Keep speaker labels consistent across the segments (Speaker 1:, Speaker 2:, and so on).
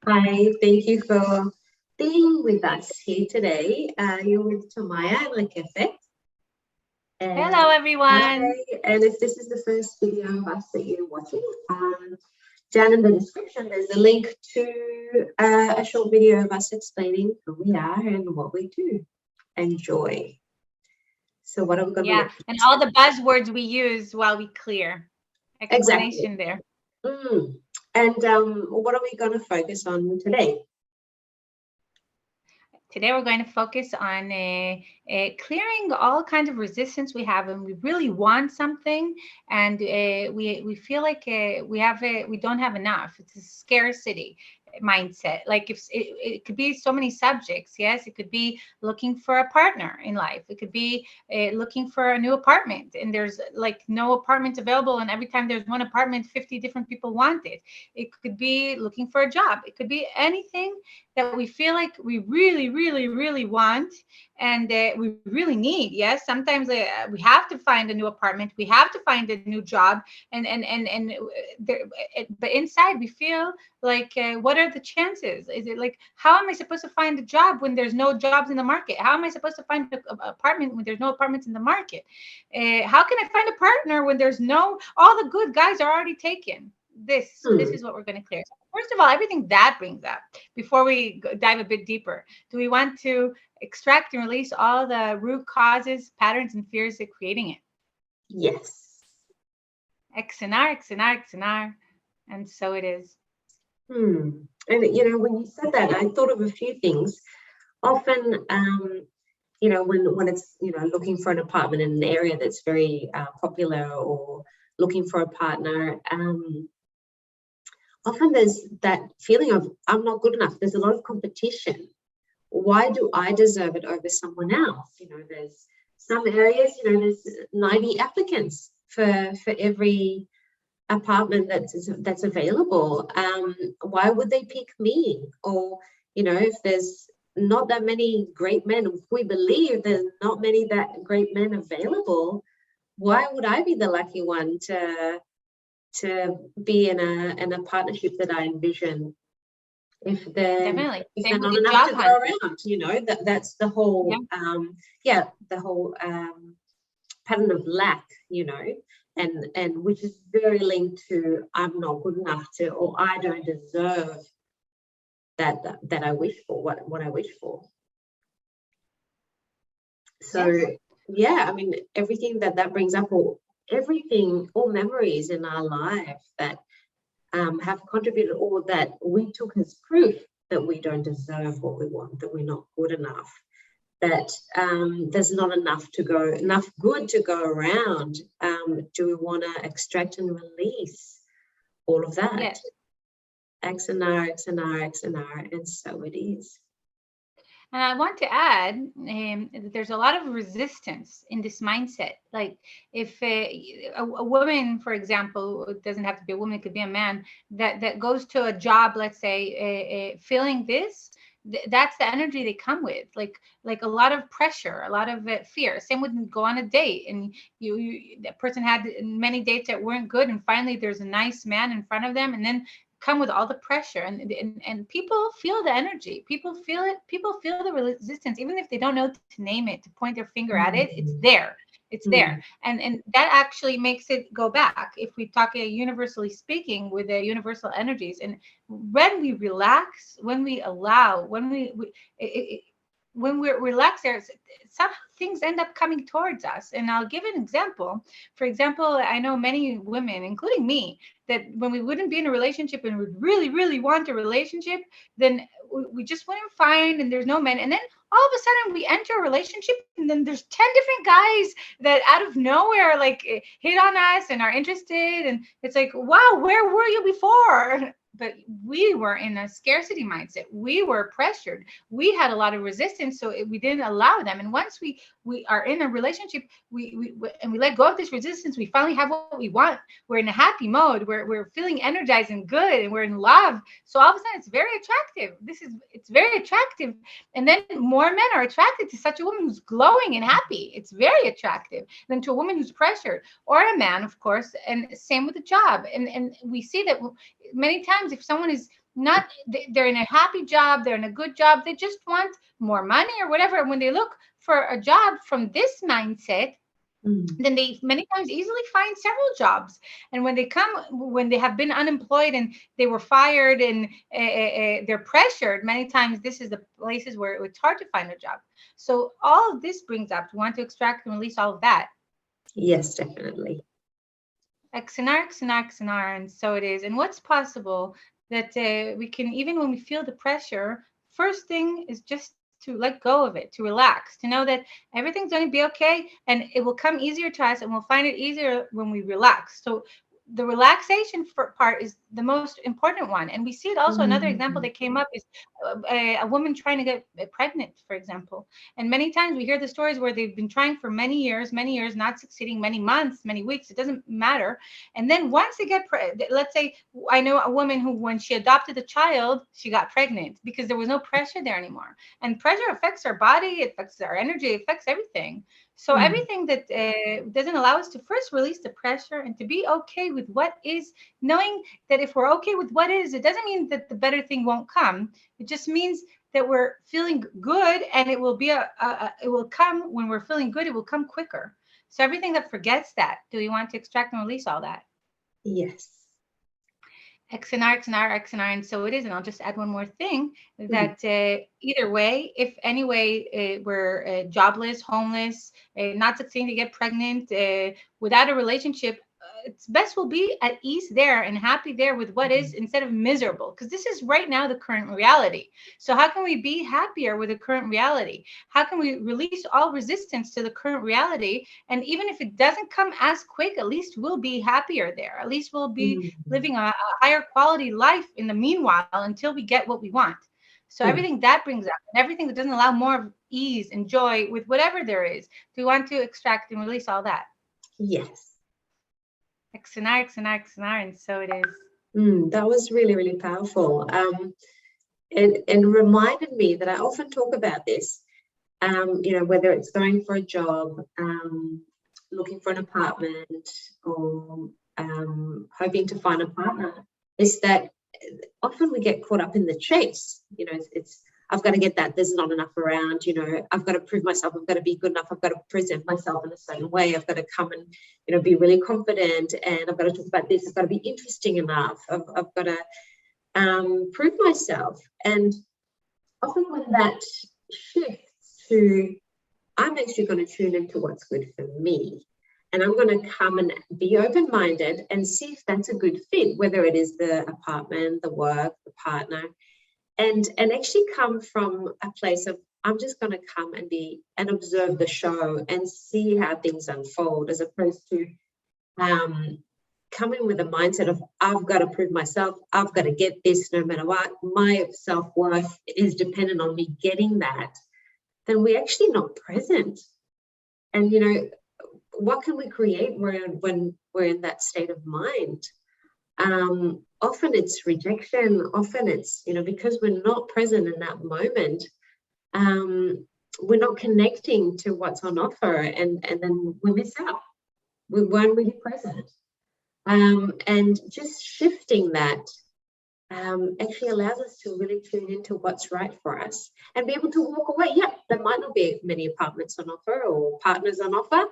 Speaker 1: Hi, thank you for being with us here today. You're with Tamaya and Lekefe. And
Speaker 2: Hello,
Speaker 1: hi,
Speaker 2: everyone.
Speaker 1: and if this is the first video of us that you're watching, down in the description there's a link to a short video of us explaining who we are and what we do. Enjoy. So what are we going to
Speaker 2: Yeah,
Speaker 1: look
Speaker 2: and
Speaker 1: at
Speaker 2: all
Speaker 1: today?
Speaker 2: the buzzwords we use while we clear.
Speaker 1: Exactly.
Speaker 2: Explanation there.
Speaker 1: Mm. And what are we going to focus on today?
Speaker 2: Today, we're going to focus on clearing all kinds of resistance we have when we really want something, and we feel like we don't have enough. It's a scarcity mindset. Like if it could be so many subjects. Yes, it could be looking for a partner in life. It could be looking for a new apartment, and there's like no apartment available, and every time there's one apartment, 50 different people want it. It could be looking for a job. It could be anything that we feel like we really, really, really want and we really need. Yes, sometimes we have to find a new apartment, we have to find a new job, and but inside we feel like, what are the chances? Is it like, how am I supposed to find a job when there's no jobs in the market? How am I supposed to find an apartment when there's no apartments in the market? How can I find a partner when there's no, all the good guys are already taken? This
Speaker 1: Hmm.
Speaker 2: is what we're going to clear. First of all, everything that brings up, before we dive a bit deeper, do we want to extract and release all the root causes, patterns, and fears that creating it?
Speaker 1: Yes.
Speaker 2: XNR, XNR, XNR. And so it is.
Speaker 1: Hmm. And when you said that, I thought of a few things. Often, when it's looking for an apartment in an area that's very popular or looking for a partner, often there's that feeling of I'm not good enough. There's a lot of competition. Why do I deserve it over someone else? There's some areas, there's 90 applicants for every apartment that's available. Why would they pick me? Or if there's not that many great men, if we believe there's not many that great men available, why would I be the lucky one to be in a partnership that I envision if they're
Speaker 2: Definitely.
Speaker 1: if
Speaker 2: Same
Speaker 1: they're
Speaker 2: with
Speaker 1: not
Speaker 2: the
Speaker 1: enough
Speaker 2: job
Speaker 1: to go
Speaker 2: hunt.
Speaker 1: around? That's the
Speaker 2: Yeah.
Speaker 1: whole pattern of lack, and which is very linked to I'm not good enough to, or I don't deserve that I wish for, what I wish for. So
Speaker 2: Yes.
Speaker 1: yeah, I mean everything that brings up, all memories in our life that have contributed, or that we took as proof that we don't deserve what we want, that we're not good enough, that there's not enough good to go around. Do we want to extract and release all of that?
Speaker 2: Yes.
Speaker 1: X and R, X and R, X and R, and so it is.
Speaker 2: And I want to add that there's a lot of resistance in this mindset. Like if a woman, for example, it doesn't have to be a woman, it could be a man that goes to a job, let's say, feeling this. That's the energy they come with, like a lot of pressure, a lot of fear. Same with go on a date, and that person had many dates that weren't good, and finally there's a nice man in front of them, and then come with all the pressure, and people feel the energy, people feel it, people feel the resistance, even if they don't know to name it, to point their finger at it. It's
Speaker 1: Mm,
Speaker 2: there, it's there.
Speaker 1: mm,
Speaker 2: And that actually makes it go back, if we talk universally speaking, with the universal energies. And when we relax, when we allow, when we're relaxed, there's somehow things end up coming towards us. And I'll give an example. For example, I know many women, including me, that when we wouldn't be in a relationship and would really, really want a relationship, then we just wouldn't find, and there's no men. And then all of a sudden we enter a relationship, and then there's 10 different guys that out of nowhere like hit on us and are interested. And it's like, wow, where were you before? But we were in a scarcity mindset. We were pressured. We had a lot of resistance, so we didn't allow them. And once we are in a relationship, and we let go of this resistance, we finally have what we want. We're in a happy mode. We're feeling energized and good, and we're in love. So all of a sudden, it's very attractive. It's very attractive, and then more men are attracted to such a woman who's glowing and happy. It's very attractive than to a woman who's pressured, or a man, of course. And same with the job. And we see that many times, if someone is not they're in a happy job, they're in a good job, they just want more money or whatever. And when they look for a job from this mindset, then they many times easily find several jobs. And when they have been unemployed and they were fired and they're pressured, many times this is the places where it's hard to find a job. So all of this brings up to want to extract and release all of that.
Speaker 1: Yes, definitely.
Speaker 2: XNR, and so it is. And what's possible that we can, even when we feel the pressure, first thing is just to let go of it, to relax, to know that everything's going to be okay, and it will come easier to us, and we'll find it easier when we relax. So the relaxation part is the most important one. And we see it also. Another example that came up is a woman trying to get pregnant, for example. And many times we hear the stories where they've been trying for many years, not succeeding, many months, many weeks, it doesn't matter. And then once they get let's say I know a woman who, when she adopted a child, she got pregnant because there was no pressure there anymore. And pressure affects our body, it affects our energy, it affects everything. So everything that doesn't allow us to first release the pressure and to be okay with what is, knowing that if we're okay with what is, it doesn't mean that the better thing won't come. It just means that we're feeling good, and it will be it will come when we're feeling good. It will come quicker. So everything that forgets that, do we want to extract and release all that?
Speaker 1: Yes.
Speaker 2: XNR, and so it is. And I'll just add one more thing, that either way, if anyway we're jobless, homeless, not succeeding to get pregnant, without a relationship, it's best we'll be at ease there and happy there with what is, instead of miserable, because this is right now the current reality. So how can we be happier with the current reality? How can we release all resistance to the current reality? And even if it doesn't come as quick, at least we'll be happier there. At least we'll be living a higher quality life in the meanwhile, until we get what we want. So everything that brings up, and everything that doesn't allow more of ease and joy with whatever there is, do we want to extract and release all that?
Speaker 1: Yes.
Speaker 2: XNR, and so it is.
Speaker 1: That was really, really powerful. And reminded me that I often talk about this, whether it's going for a job, looking for an apartment, or hoping to find a partner, is that often we get caught up in the chase. It's I've got to get that. There's not enough around. I've got to prove myself. I've got to be good enough. I've got to present myself in a certain way. I've got to come and, be really confident. And I've got to talk about this. I've got to be interesting enough. I've got to prove myself. And often when that shifts to, I'm actually going to tune into what's good for me. And I'm going to come and be open-minded and see if that's a good fit, whether it is the apartment, the work, the partner. And actually come from a place of, I'm just going to come and observe the show and see how things unfold, as opposed to coming with a mindset of, I've got to prove myself, I've got to get this no matter what, my self-worth is dependent on me getting that. Then we're actually not present. And, what can we create when we're in that state of mind? Often it's rejection. Often it's, because we're not present in that moment, we're not connecting to what's on offer, and then we miss out. We weren't really present. And just shifting that actually allows us to really tune into what's right for us and be able to walk away. Yeah, there might not be many apartments on offer or partners on offer,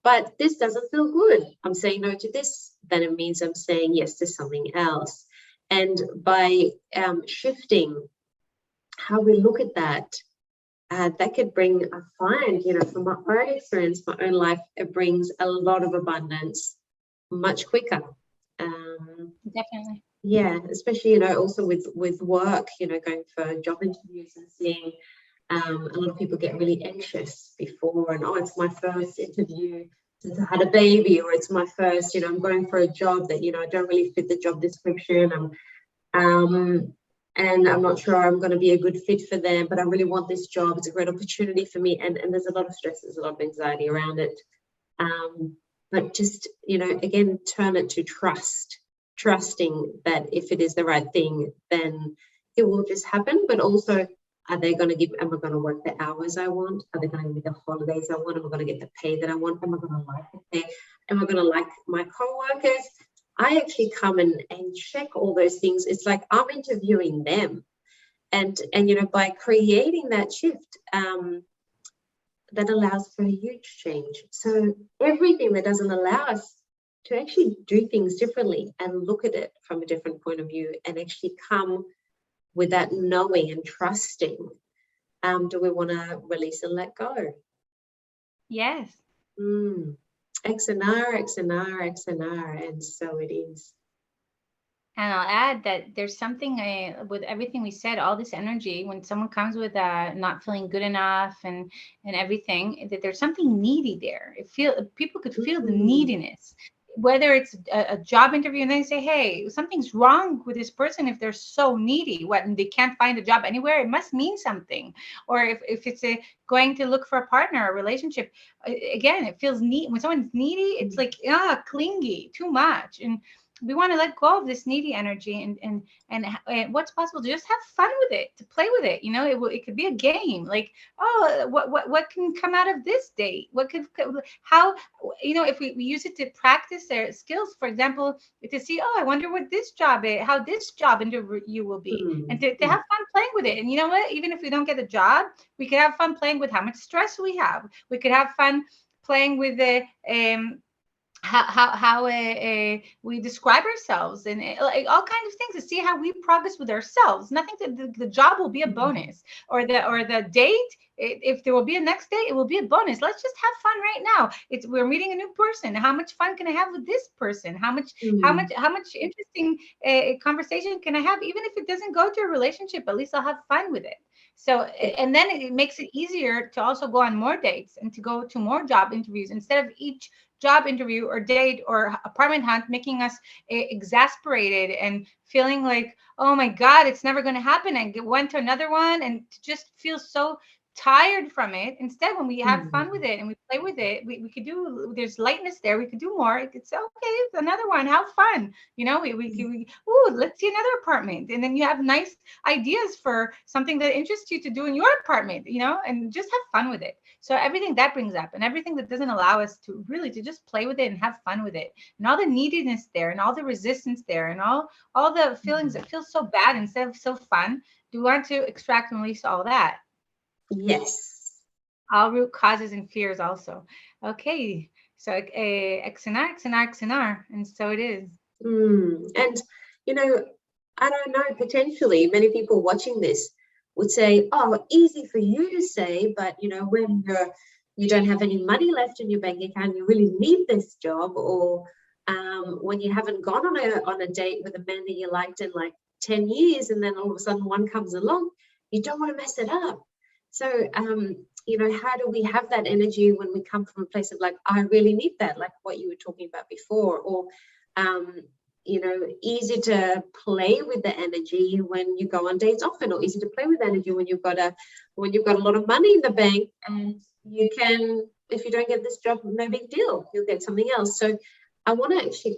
Speaker 1: but this doesn't feel good. I'm saying no to this. Then it means I'm saying yes to something else. And by shifting how we look at that, that could bring, I find, from my own experience, my own life, it brings a lot of abundance much quicker.
Speaker 2: Definitely.
Speaker 1: Yeah, especially, also with work, going for job interviews and seeing a lot of people get really anxious before, and it's my first interview since I had a baby, or it's my first, I'm going for a job that, I don't really fit the job description. And I'm not sure I'm going to be a good fit for them, but I really want this job. It's a great opportunity for me. And there's a lot of stress, there's a lot of anxiety around it. But just, again, turn it to trusting that if it is the right thing, then it will just happen. But also, am I going to work the hours I want? Are they going to give me the holidays I want? Am I going to get the pay that I want? Am I going to like the pay? Am I going to like my co-workers? I actually come and check all those things. It's like I'm interviewing them. And by creating that shift, that allows for a huge change. So everything that doesn't allow us to actually do things differently and look at it from a different point of view and actually come with that knowing and trusting, do we want to release and let go?
Speaker 2: Yes.
Speaker 1: X and R, X and R, X and R, and so it is.
Speaker 2: And I'll add that there's something with everything we said, all this energy, when someone comes with not feeling good enough and everything, that there's something needy there. People could feel the neediness, whether it's a job interview and they say, hey, something's wrong with this person. If they're so needy, and they can't find a job anywhere, it must mean something. Or if it's going to look for a partner, a relationship, again, it feels neat. When someone's needy, it's like, clingy, too much. And we want to let go of this needy energy and what's possible to just have fun with it, to play with it. It could be a game, like, what can come out of this date? How, if we use it to practice their skills, for example, to see, I wonder what this job is, how this job interview will be, and to have fun playing with it. And you know what, even if we don't get a job, we could have fun playing with how much stress we have. We could have fun playing with the how we describe ourselves, and like all kinds of things, to see how we progress with ourselves. Nothing that the job will be a bonus, or the date, if there will be a next date, it will be a bonus. Let's just have fun right now. We're meeting a new person. How much fun can I have with this person? How much interesting conversation can I have? Even if it doesn't go to a relationship, at least I'll have fun with it. So, and then it makes it easier to also go on more dates and to go to more job interviews, instead of each job interview or date or apartment hunt making us exasperated and feeling like, oh my God, it's never going to happen, and went to another one and just feel so tired from it. Instead, when we have fun with it and we play with it, we could do, there's lightness there, we could do more. It's okay, it's another one, have fun. Let's see another apartment, and then you have nice ideas for something that interests you to do in your apartment, and just have fun with it. So everything that brings up, and everything that doesn't allow us to just play with it and have fun with it, and all the neediness there, and all the resistance there, and all the feelings that feel so bad instead of so fun, do we want to extract and release all that?
Speaker 1: Yes.
Speaker 2: All root causes and fears also. Okay, so XNR, XNR, XNR, and so it is.
Speaker 1: And I don't know, potentially many people watching this would say, easy for you to say, but when you don't have any money left in your bank account, you really need this job, or when you haven't gone on a date with a man that you liked in like 10 years, and then all of a sudden one comes along, you don't want to mess it up. So, how do we have that energy when we come from a place of like, I really need that, like what you were talking about before, or, easy to play with the energy when you go on dates often, or easy to play with energy when you've got a lot of money in the bank, and you can, if you don't get this job, no big deal, you'll get something else. So I want to actually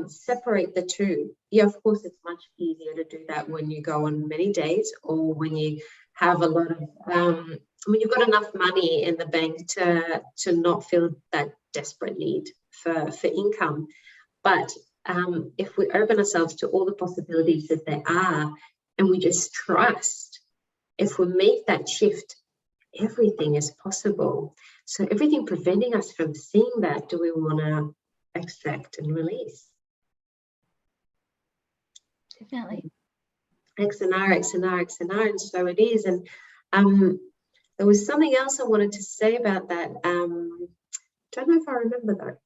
Speaker 1: separate the two. Yeah, of course, it's much easier to do that when you go on many dates, or when you have a lot of, when you've got enough money in the bank to not feel that desperate need for income. But if we open ourselves to all the possibilities that there are, and we just trust, if we make that shift, everything is possible. So everything preventing us from seeing that, do we want to extract and release?
Speaker 2: Definitely.
Speaker 1: XNR, XNR, XNR, and so it is. And there was something else I wanted to say about that. Don't know if I remember though.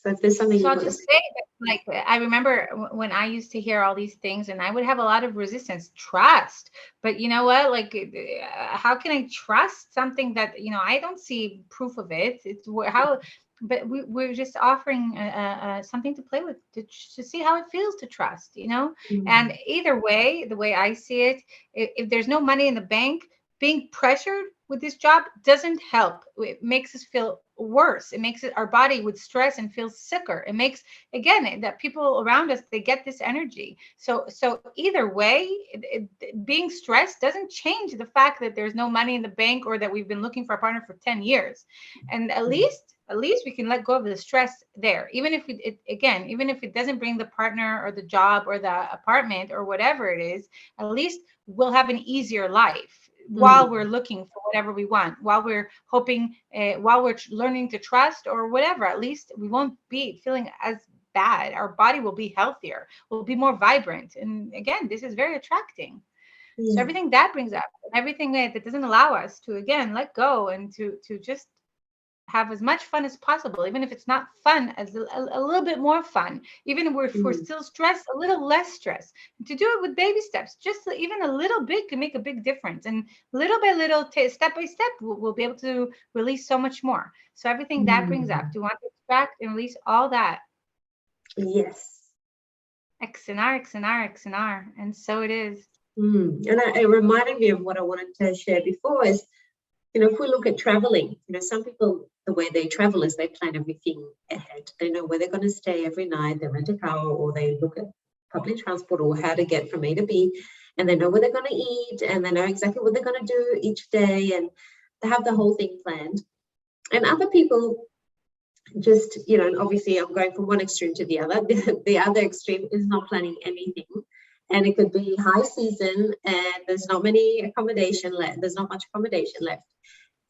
Speaker 1: So if there's something,
Speaker 2: so I'll just say that, like, I remember when I used to hear all these things, and I would have a lot of resistance. Trust, but you know what? Like, how can I trust something that I don't see proof of it? It's how. But we're just offering something to play with, to see how it feels to trust, And either way, the way I see it, if there's no money in the bank, being pressured with this job doesn't help. It makes us feel worse. It makes our body with stress and feel sicker. It makes, again, that people around us, they get this energy. So either way, being stressed doesn't change the fact that there's no money in the bank, or that we've been looking for a partner for 10 years. And at least at least we can let go of the stress there. Even if even if it doesn't bring the partner or the job or the apartment or whatever it is, at least we'll have an easier life while we're looking for whatever we want, while we're hoping, while we're learning to trust or whatever. At least we won't be feeling as bad. Our body will be healthier, will be more vibrant. And again, this is very attracting. So everything that brings up, everything that doesn't allow us to, again, let go and to just have as much fun as possible, even if it's not fun, as a little bit more fun, even if we're still stressed, a little less stress, to do it with baby steps. Just even a little bit can make a big difference, and little by little, step by step, we'll be able to release so much more. So everything that brings up, do you want to extract and release all that?
Speaker 1: Yes.
Speaker 2: X and R, X and R, X and R, and so it is.
Speaker 1: And it reminded me of what I wanted to share before is, if we look at traveling, some people, the way they travel is they plan everything ahead. They know where they're going to stay every night. They rent a car, or they look at public transport or how to get from A to B, and they know where they're going to eat, and they know exactly what they're going to do each day, and they have the whole thing planned. And other people just, obviously I'm going from one extreme to the other. The other extreme is not planning anything. And it could be high season and there's not many accommodation left. There's not much accommodation left.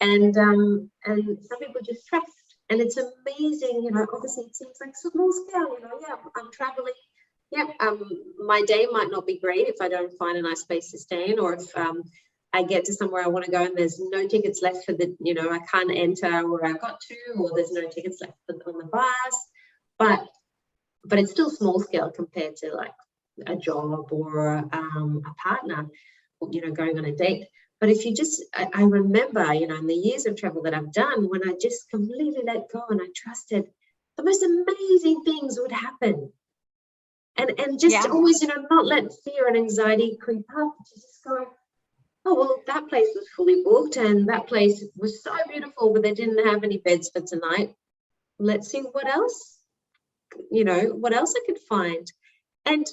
Speaker 1: And some people just trust. And it's amazing, obviously it seems like small scale, I'm traveling. My day might not be great if I don't find a nice place to stay in, or if I get to somewhere I want to go and there's no tickets left for the, I can't enter where I got to, or there's no tickets left on the bus. But it's still small scale compared to like a job or a partner, going on a date. But if you just, I remember, in the years of travel that I've done, when I just completely let go and I trusted, the most amazing things would happen. And just always, not let fear and anxiety creep up. To just go, oh, well, that place was fully booked and that place was so beautiful, but they didn't have any beds for tonight. Let's see what else, what else I could find. And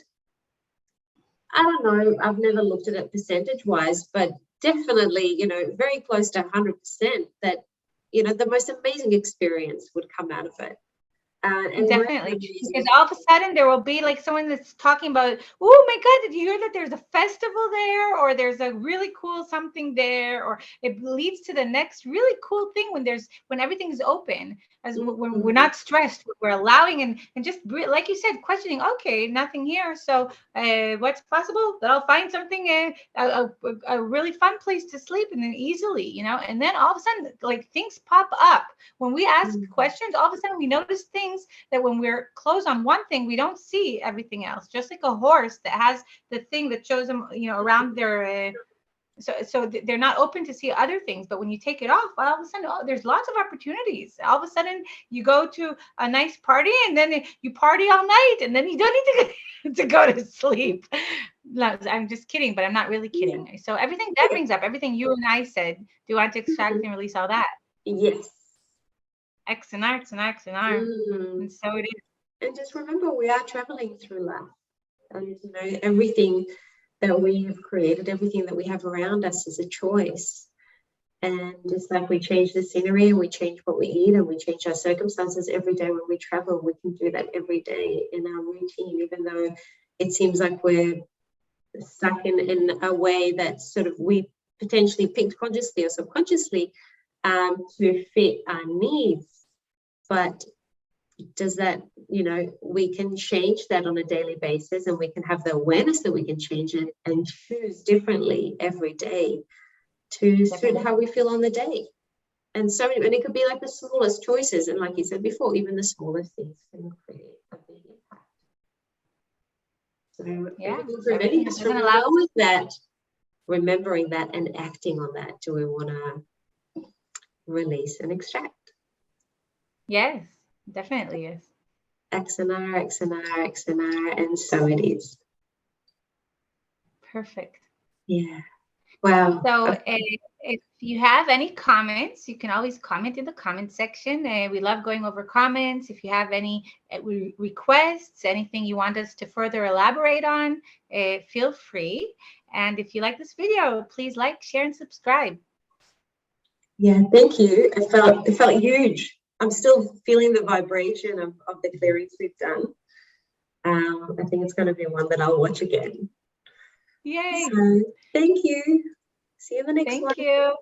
Speaker 1: I don't know, I've never looked at it percentage-wise, but definitely, very close to 100% that, the most amazing experience would come out of it. And
Speaker 2: definitely, because all of a sudden there will be like someone that's talking about, oh my God, did you hear that there's a festival there, or there's a really cool something there, or it leads to the next really cool thing when everything's open, as when we're not stressed, we're allowing and just like you said, questioning. Okay, nothing here, so what's possible that I'll find something, a really fun place to sleep, and then easily, and then all of a sudden like things pop up when we ask questions. All of a sudden we notice things that when we're closed on one thing, we don't see everything else. Just like a horse that has the thing that shows them, around their, so they're not open to see other things. But when you take it off, all of a sudden, there's lots of opportunities. All of a sudden, you go to a nice party, and then you party all night, and then you don't need to go to sleep. No, I'm just kidding, but I'm not really kidding. So everything that brings up, everything you and I said, do you want to extract and release all that?
Speaker 1: Yes.
Speaker 2: X and R, X and R, X and R. And so it is.
Speaker 1: And just remember, we are traveling through life. And, everything that we have created, everything that we have around us is a choice. And just like we change the scenery and we change what we eat and we change our circumstances every day when we travel, we can do that every day in our routine, even though it seems like we're stuck in a way that sort of we potentially picked consciously or subconsciously to fit our needs. But does that, we can change that on a daily basis, and we can have the awareness that we can change it and choose differently every day to suit how we feel on the day. And it could be like the smallest choices. And like you said before, even the smallest things can create a big impact. So everything just remembering that and acting on that. Do we want to release and extract?
Speaker 2: Yes, definitely is.
Speaker 1: X and R, X and R, X and R, and so it is.
Speaker 2: Perfect.
Speaker 1: Yeah. Wow.
Speaker 2: So if you have any comments, you can always comment in the comment section. We love going over comments. If you have any requests, anything you want us to further elaborate on, feel free. And if you like this video, please like, share, and subscribe.
Speaker 1: Yeah, thank you. It felt huge. I'm still feeling the vibration of the clearings we've done. I think it's going to be one that I'll watch again.
Speaker 2: Yay.
Speaker 1: So thank you. See you in the next one.
Speaker 2: Thank you.